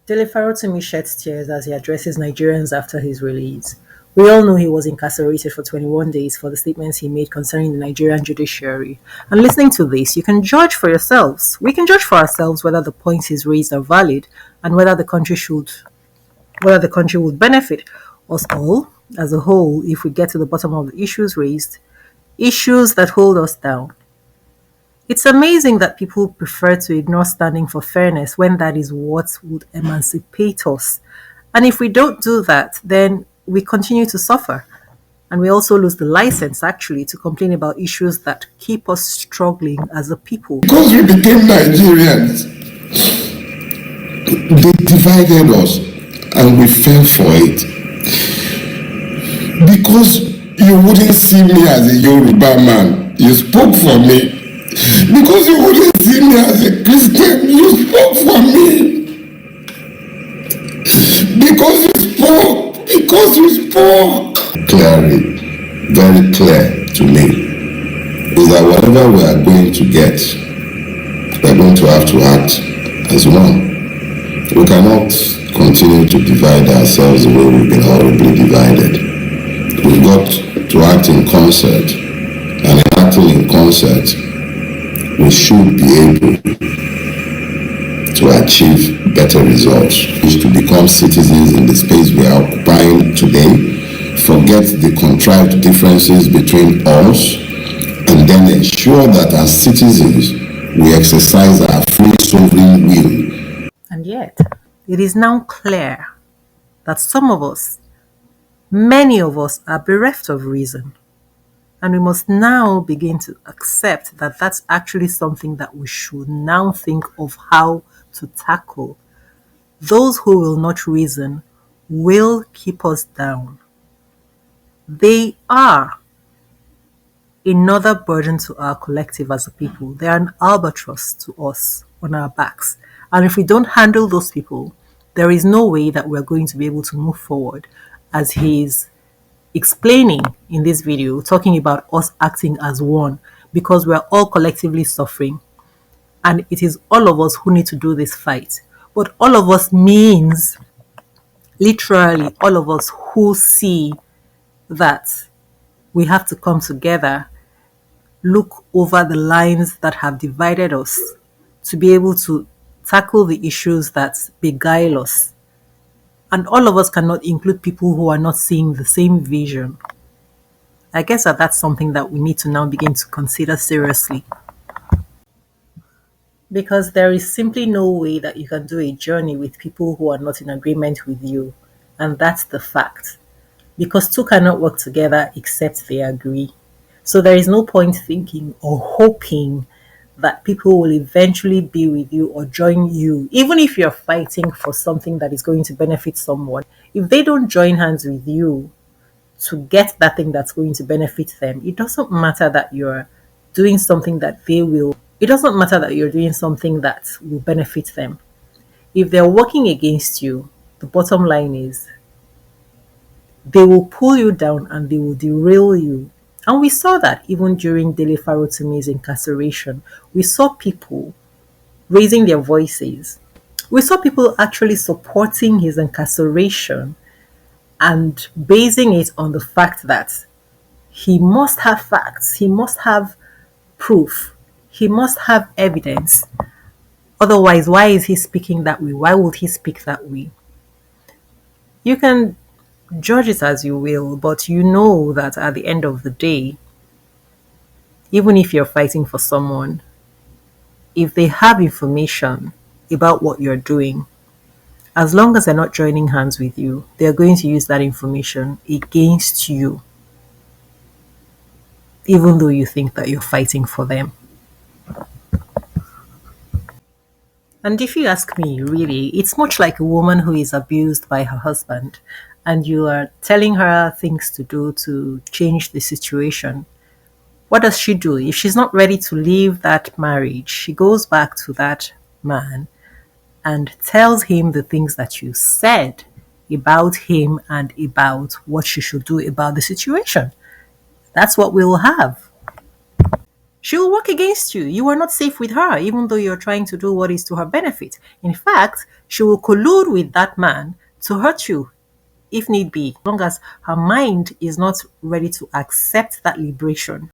Dele Farotimi sheds tears as he addresses Nigerians after his release. We all know he was incarcerated for 21 days for the statements he made concerning the Nigerian judiciary. And listening to this, you can judge for yourselves. We can judge for ourselves whether the points he's raised are valid and whether the country would benefit us all as a whole if we get to the bottom of the issues raised, issues that hold us down. It's amazing that people prefer to ignore standing for fairness when that is what would emancipate us. And if we don't do that, then we continue to suffer. And we also lose the license, actually, to complain about issues that keep us struggling as a people. Because we became Nigerians, they divided us and we fell for it. Because you wouldn't see me as a Yoruba man, you spoke for me. Because you wouldn't see me as a Christian, you spoke for me. Because you spoke. Clearly, very clear to me, is that whatever we are going to get, we are going to have to act as one. We cannot continue to divide ourselves the way we've been horribly divided. We've got to act in concert, and in acting in concert, we should be able to achieve better results, is to become citizens in the space we are occupying today, forget the contrived differences between us, and then ensure that as citizens we exercise our free sovereign will. And yet, it is now clear that some of us, many of us, are bereft of reason. And we must now begin to accept that that's actually something that we should now think of how to tackle. Those who will not reason will keep us down. They are another burden to our collective as a people. They are an albatross to us on our backs. And if we don't handle those people, there is no way that we're going to be able to move forward, as he's explaining in this video, talking about us acting as one, because we're all collectively suffering. And it is all of us who need to do this fight. But all of us means literally all of us who see that we have to come together, look over the lines that have divided us to be able to tackle the issues that beguile us. And all of us cannot include people who are not seeing the same vision. I guess that's something that we need to now begin to consider seriously. Because there is simply no way that you can do a journey with people who are not in agreement with you. And that's the fact. Because two cannot work together except they agree. So there is no point thinking or hoping that people will eventually be with you or join you, even if you're fighting for something that is going to benefit someone. If they don't join hands with you to get that thing that's going to benefit them, it doesn't matter that you're doing something that it doesn't matter that you're doing something that will benefit them. If they're working against you, the bottom line is they will pull you down and they will derail you. And we saw that even during Dele Farotimi's incarceration. We saw people raising their voices. We saw people actually supporting his incarceration and basing it on the fact that he must have facts, he must have proof, he must have evidence. Otherwise, why is he speaking that way? Why would he speak that way? You can judge it as you will, but you know that at the end of the day, even if you're fighting for someone, if they have information about what you're doing, as long as they're not joining hands with you, they're going to use that information against you, even though you think that you're fighting for them. And if you ask me, really, it's much like a woman who is abused by her husband and you are telling her things to do to change the situation. What does she do? If she's not ready to leave that marriage, she goes back to that man and tells him the things that you said about him and about what she should do about the situation. That's what we'll have. She will work against you. You are not safe with her, even though you're trying to do what is to her benefit. In fact, she will collude with that man to hurt you if need be, as long as her mind is not ready to accept that liberation.